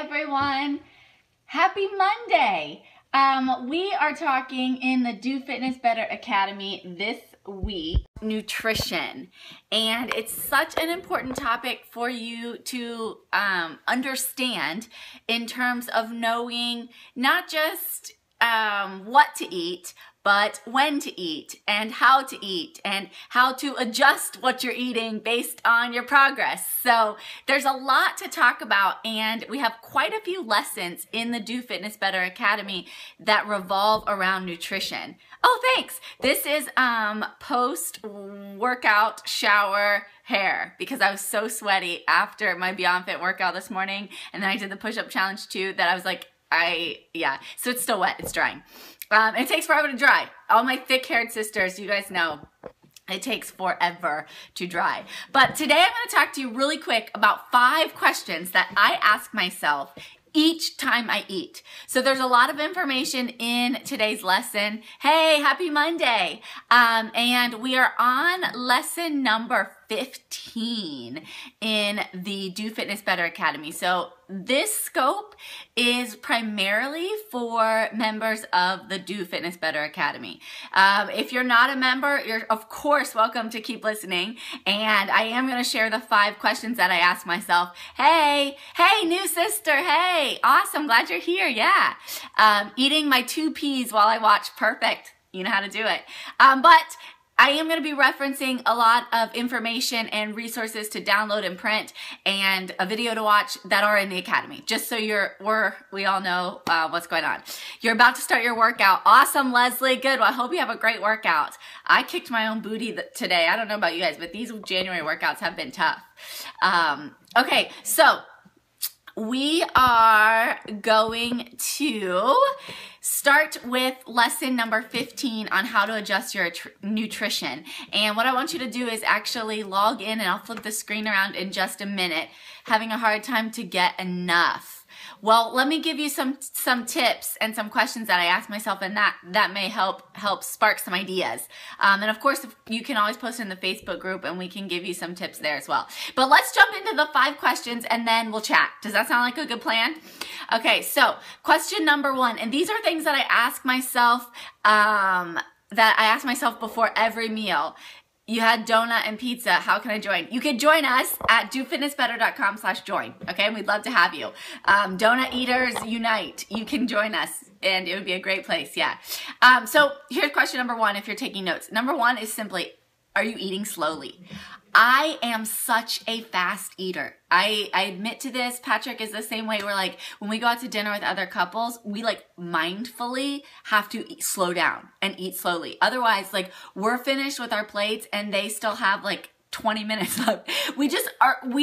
everyone. Happy Monday. We are talking in the Do Fitness Better Academy this week, nutrition. And it's such an important topic for you to understand in terms of knowing not just what to eat, but when to eat and how to adjust what you're eating based on your progress. So there's a lot to talk about, and we have quite a few lessons in the Do Fitness Better Academy that revolve around nutrition. Oh, thanks. This is post-workout shower hair because I was so sweaty after my BeyondFit workout this morning, and then I did the push-up challenge too that I was like, so it's still wet, it's drying. It takes forever to dry. All my thick-haired sisters, you guys know, it takes forever to dry. But today I'm going to talk to you really quick about 5 questions that I ask myself each time I eat. So there's a lot of information in today's lesson. Hey, happy Monday. And we are on lesson number 15 in the Do Fitness Better Academy. So this scope is primarily for members of the Do Fitness Better Academy. If you're not a member, you're of course welcome to keep listening. And I am going to share the 5 questions that I ask myself. Hey, new sister. Hey, awesome. Glad you're here. Yeah. Eating my 2 peas while I watch. Perfect. You know how to do it. But I am going to be referencing a lot of information and resources to download and print and a video to watch that are in the Academy, just so we all know what's going on. You're about to start your workout. Awesome, Leslie. Good. Well, I hope you have a great workout. I kicked my own booty today. I don't know about you guys, but these January workouts have been tough. Okay, so we are going to start with lesson number 15 on how to adjust your nutrition. And what I want you to do is actually log in, and I'll flip the screen around in just a minute, having a hard time to get enough. Well, let me give you some tips and some questions that I ask myself, and that may help spark some ideas. And of course, you can always post in the Facebook group, and we can give you some tips there as well. But let's jump into the 5 questions, and then we'll chat. Does that sound like a good plan? Okay, so question number 1, and these are things that I ask myself before every meal. You had donut and pizza. How can I join? You can join us at dofitnessbetter.com/join. Okay, we'd love to have you. Donut eaters unite. You can join us, and it would be a great place. Yeah. So here's question number 1. If you're taking notes, number 1 is simply, are you eating slowly? I am such a fast eater. I admit to this. Patrick is the same way. We're like, when we go out to dinner with other couples, we like mindfully have to slow down and eat slowly. Otherwise, like, we're finished with our plates and they still have like 20 minutes left. We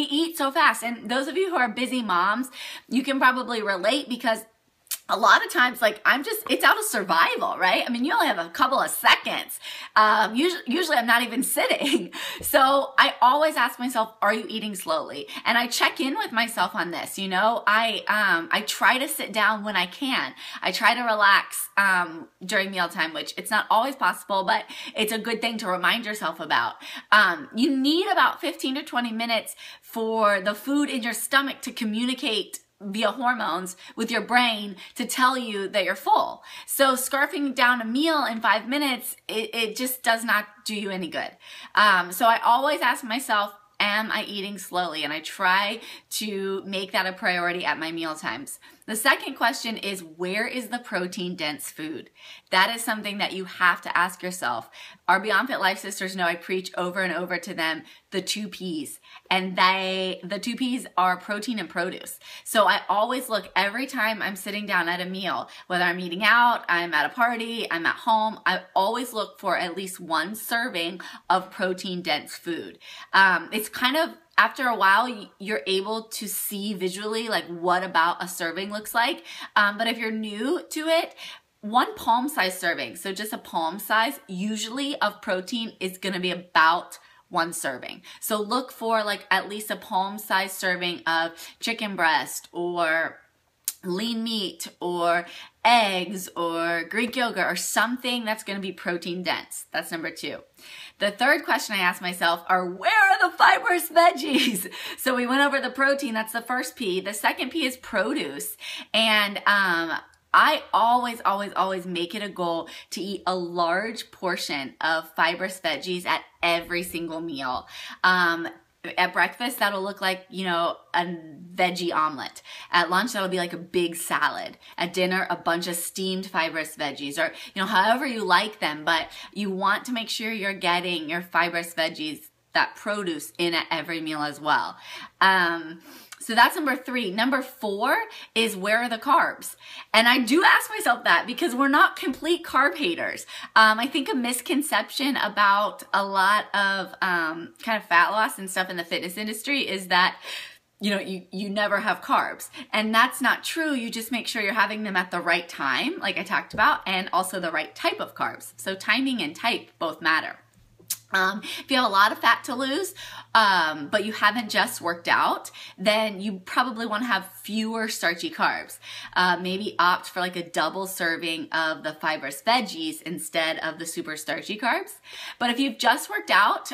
eat so fast. And those of you who are busy moms, you can probably relate, because a lot of times, like, it's out of survival, right? I mean, you only have a couple of seconds. Usually I'm not even sitting. So I always ask myself, are you eating slowly? And I check in with myself on this. You know, I try to sit down when I can. I try to relax during mealtime, which it's not always possible, but it's a good thing to remind yourself about. You need about 15 to 20 minutes for the food in your stomach to communicate via hormones with your brain to tell you that you're full. So scarfing down a meal in 5 minutes, it just does not do you any good. So I always ask myself, am I eating slowly? And I try to make that a priority at my meal times. The second question is, where is the protein-dense food? That is something that you have to ask yourself. Our BeyondFit Life sisters know I preach over and over to them the 2 Ps. And the 2 Ps are protein and produce. So I always look every time I'm sitting down at a meal, whether I'm eating out, I'm at a party, I'm at home, I always look for at least 1 serving of protein-dense food. It's kind of, after a while, you're able to see visually like what about a serving looks like. But if you're new to it, 1 palm-sized serving, so just a palm size, usually of protein, is going to be about 1 serving. So look for like at least a palm-sized serving of chicken breast or lean meat or eggs or Greek yogurt or something that's going to be protein dense. That's number 2. The third question I asked myself are, where are the fibrous veggies? So we went over the protein. That's the first P. The second P is produce. And I always make it a goal to eat a large portion of fibrous veggies at every single meal. At breakfast, that'll look like, you know, a veggie omelet. At lunch, that'll be like a big salad. At dinner, a bunch of steamed fibrous veggies, or, you know, however you like them, but you want to make sure you're getting your fibrous veggies, that produce, in at every meal as well. So that's number 3. Number 4 is, where are the carbs? And I do ask myself that because we're not complete carb haters. I think a misconception about a lot of kind of fat loss and stuff in the fitness industry is that, you know, you never have carbs. And that's not true. You just make sure you're having them at the right time, like I talked about, and also the right type of carbs. So timing and type both matter. If you have a lot of fat to lose, but you haven't just worked out, then you probably want to have fewer starchy carbs. Maybe opt for like a double serving of the fibrous veggies instead of the super starchy carbs. But if you've just worked out,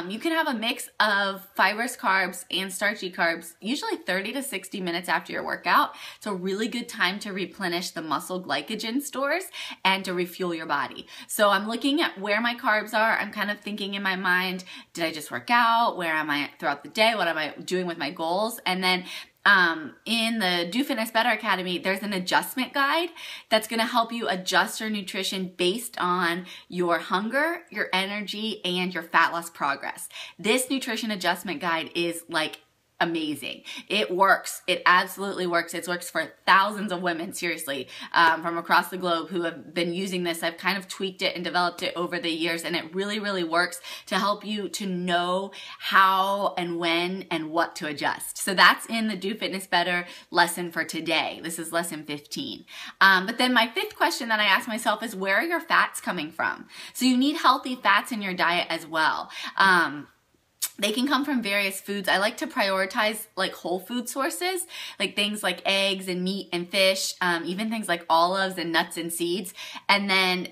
you can have a mix of fibrous carbs and starchy carbs, usually 30 to 60 minutes after your workout. It's a really good time to replenish the muscle glycogen stores and to refuel your body. So I'm looking at where my carbs are. I'm kind of thinking in my mind, did I just work out? Where am I throughout the day? What am I doing with my goals? And then in the Do Fitness Better Academy, there's an adjustment guide that's going to help you adjust your nutrition based on your hunger, your energy, and your fat loss progress. This nutrition adjustment guide is like amazing. It works. It absolutely works. It works for thousands of women, seriously, from across the globe who have been using this. I've kind of tweaked it and developed it over the years, and it really, really works to help you to know how and when and what to adjust. So that's in the Do Fitness Better lesson for today. This is lesson 15. But then my 5th question that I asked myself is, where are your fats coming from? So you need healthy fats in your diet as well. They can come from various foods. I like to prioritize like whole food sources, like things like eggs and meat and fish, even things like olives and nuts and seeds. And then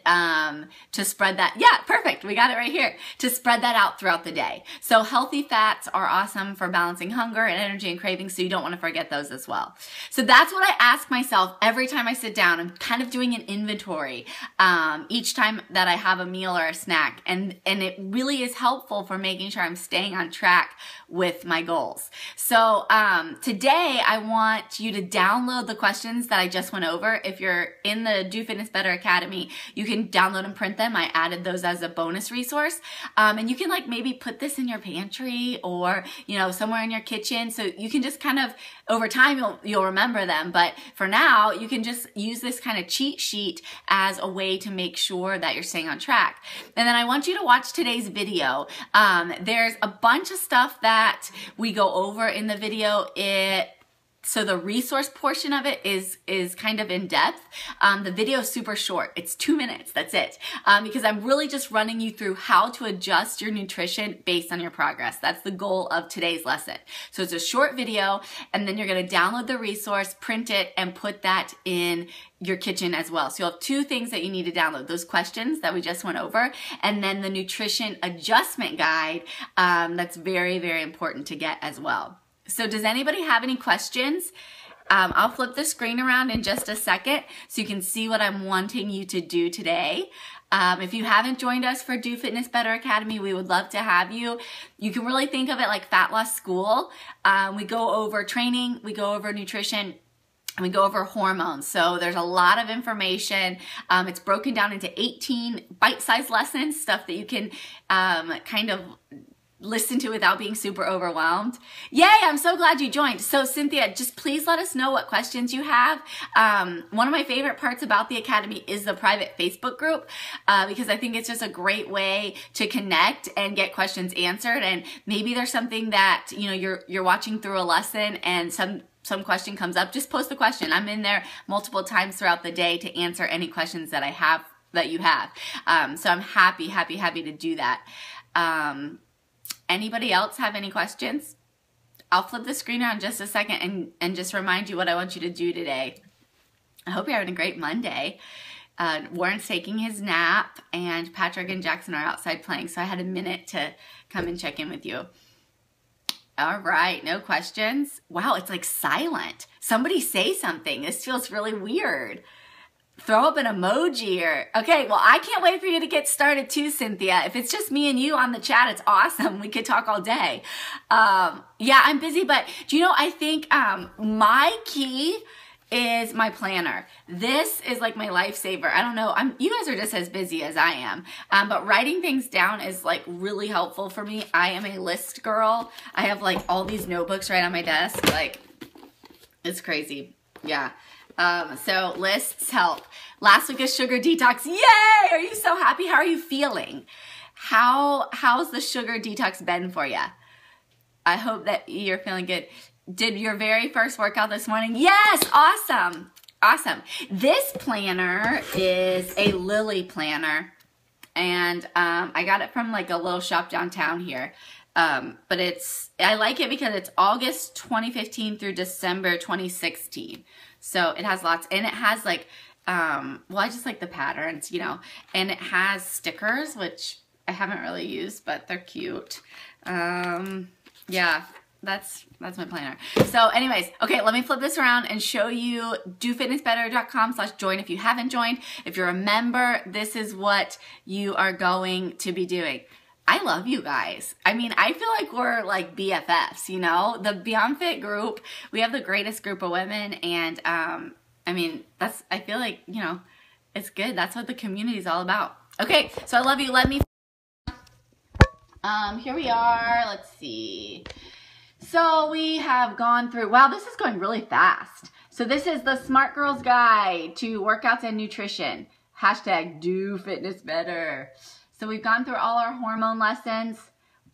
to spread that, yeah, perfect, we got it right here, to spread that out throughout the day. So healthy fats are awesome for balancing hunger and energy and cravings, so you don't want to forget those as well. So that's what I ask myself every time I sit down. I'm kind of doing an inventory each time that I have a meal or a snack. And it really is helpful for making sure I'm staying on track with my goals. So today I want you to download the questions that I just went over. If you're in the Do Fitness Better Academy, you can download and print them. I added those as a bonus resource. And you can like maybe put this in your pantry or, you know, somewhere in your kitchen. So you can just kind of, over time, you'll remember them. But for now, you can just use this kind of cheat sheet as a way to make sure that you're staying on track. And then I want you to watch today's video. There's a bunch of stuff that we go over in the video. So the resource portion of it is kind of in depth. The video is super short. It's 2 minutes. That's it. Because I'm really just running you through how to adjust your nutrition based on your progress. That's the goal of today's lesson. So it's a short video, and then you're going to download the resource, print it, and put that in your kitchen as well. So you'll have 2 things that you need to download: those questions that we just went over, and then the nutrition adjustment guide that's very, very important to get as well. So does anybody have any questions? I'll flip the screen around in just a second so you can see what I'm wanting you to do today. If you haven't joined us for Do Fitness Better Academy, we would love to have you. You can really think of it like fat loss school. We go over training, we go over nutrition, and we go over hormones. So there's a lot of information. It's broken down into 18 bite-sized lessons, stuff that you can kind of listen to without being super overwhelmed. Yay, I'm so glad you joined. So Cynthia, just please let us know what questions you have. One of my favorite parts about the Academy is the private Facebook group, because I think it's just a great way to connect and get questions answered. And maybe there's something that, you know, you're watching through a lesson and some question comes up, just post the question. I'm in there multiple times throughout the day to answer any questions that you have. So I'm happy to do that. Anybody else have any questions? I'll flip the screen around just a second and just remind you what I want you to do today. I hope you're having a great Monday. Warren's taking his nap, and Patrick and Jackson are outside playing, so I had a minute to come and check in with you. All right, no questions. Wow, it's like silent. Somebody say something. This feels really weird. Throw up an emoji or, okay, well, I can't wait for you to get started too, Cynthia. If it's just me and you on the chat, it's awesome. We could talk all day. Yeah, I'm busy, but do you know, I think my key is my planner. This is like my lifesaver. I don't know, you guys are just as busy as I am, but writing things down is like really helpful for me. I am a list girl. I have like all these notebooks right on my desk. Like, it's crazy. Yeah. So lists help. Last week is sugar detox. Yay! Are you so happy? How are you feeling? How's the sugar detox been for you? I hope that you're feeling good. Did your very first workout this morning? Yes! Awesome! Awesome. This planner is a Lily planner, and I got it from like a little shop downtown here. But I like it because it's August 2015 through December 2016. So it has lots, and it has like, well, I just like the patterns, you know, and it has stickers, which I haven't really used, but they're cute. Yeah. That's my planner. So anyways, okay, let me flip this around and show you dofitnessbetter.com/join if you haven't joined. If you're a member, this is what you are going to be doing. I love you guys. I mean, I feel like we're like BFFs, you know? The BeyondFit group, we have the greatest group of women, and I mean, I feel like, you know, it's good. That's what the community is all about. Okay, so I love you. Let me, here we are. Let's see. So we have gone through, wow, this is going really fast. So this is the Smart Girl's Guide to Workouts and Nutrition. Hashtag do fitness better. So we've gone through all our hormone lessons.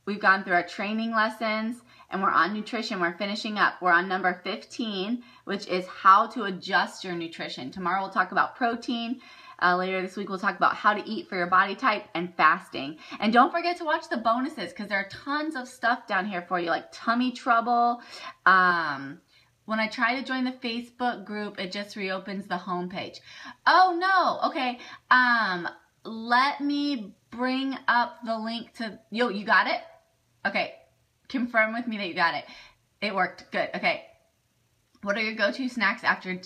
We've gone through our training lessons, and we're on nutrition. We're finishing up. We're on number 15, which is how to adjust your nutrition. Tomorrow we'll talk about protein. Later this week we'll talk about how to eat for your body type and fasting. And don't forget to watch the bonuses, because there are tons of stuff down here for you, like tummy trouble. When I try to join the Facebook group, it just reopens the homepage. Oh no, okay. Let me bring up the link to, you got it? Okay, confirm with me that you got it. It worked, good, okay. What are your go-to snacks after,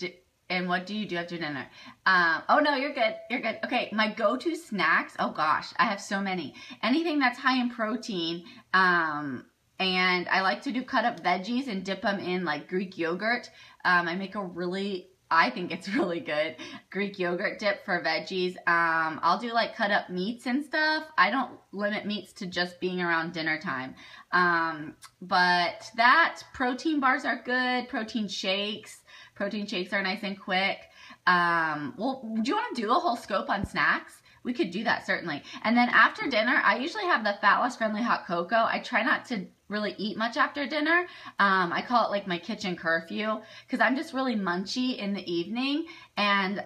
and what do you do after dinner? Oh no, you're good, you're good. Okay, my go-to snacks, oh gosh, I have so many. Anything that's high in protein, and I like to do cut up veggies and dip them in like Greek yogurt. I make I think it's really good Greek yogurt dip for veggies. I'll do like cut up meats and stuff. I don't limit meats to just being around dinner time. But protein bars are good. Protein shakes are nice and quick. Well, do you want to do a whole scope on snacks? We could do that, certainly. And then after dinner, I usually have the fat loss friendly hot cocoa. I try not to really eat much after dinner. I call it like my kitchen curfew, because I'm just really munchy in the evening, and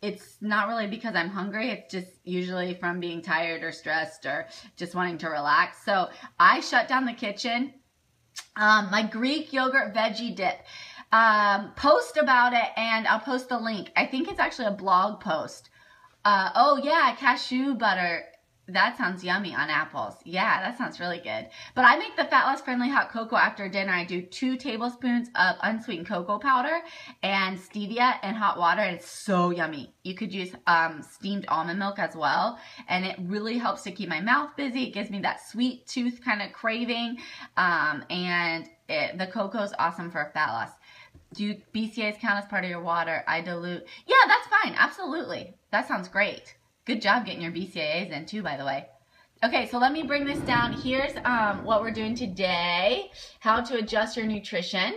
it's not really because I'm hungry. It's just usually from being tired or stressed or just wanting to relax. So I shut down the kitchen. My Greek yogurt veggie dip. Post about it, and I'll post the link. I think it's actually a blog post. Oh yeah, cashew butter. That sounds yummy on apples. Yeah, that sounds really good. But I make the fat loss friendly hot cocoa after dinner. I do 2 tablespoons of unsweetened cocoa powder and stevia and hot water, and it's so yummy. You could use steamed almond milk as well, and it really helps to keep my mouth busy. It gives me that sweet tooth kind of craving, and the cocoa is awesome for fat loss. Do BCAAs count as part of your water? I dilute. Yeah, that's fine. Absolutely. That sounds great. Good job getting your BCAAs in too, by the way. Okay, so let me bring this down. Here's what we're doing today. How to adjust your nutrition.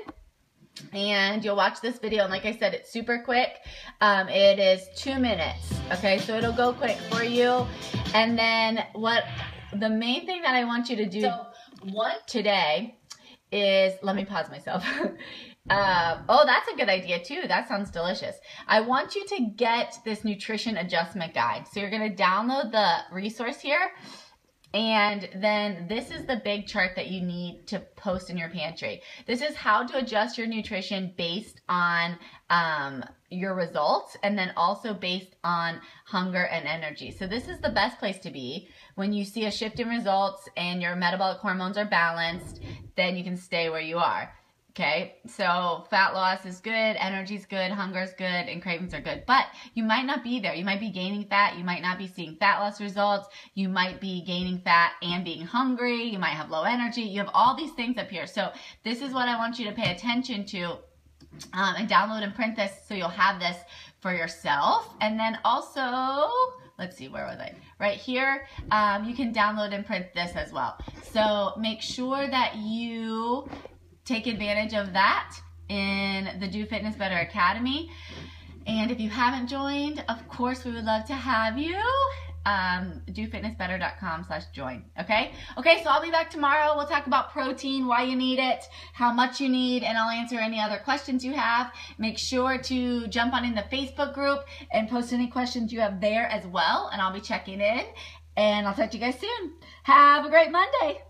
And you'll watch this video, and like I said, it's super quick. It is 2 minutes. Okay, so it'll go quick for you. And then the main thing that I want you to do today is, let me pause myself. Oh, that's a good idea too. That sounds delicious. I want you to get this nutrition adjustment guide. So you're going to download the resource here, And then this is the big chart that you need to post in your pantry. This is how to adjust your nutrition based on your results, and then also based on hunger and energy. So this is the best place to be. When you see a shift in results and your metabolic hormones are balanced, then you can stay where you are. Okay, so fat loss is good, energy is good, hunger is good, and cravings are good. But you might not be there. You might be gaining fat. You might not be seeing fat loss results. You might be gaining fat and being hungry. You might have low energy. You have all these things up here. So this is what I want you to pay attention to, and download and print this so you'll have this for yourself. And then also, let's see, where was I? Right here, you can download and print this as well. So make sure that you take advantage of that in the Do Fitness Better Academy. And if you haven't joined, of course, we would love to have you. DoFitnessBetter.com/join. Okay, so I'll be back tomorrow. We'll talk about protein, why you need it, how much you need, and I'll answer any other questions you have. Make sure to jump on in the Facebook group and post any questions you have there as well, and I'll be checking in. And I'll talk to you guys soon. Have a great Monday.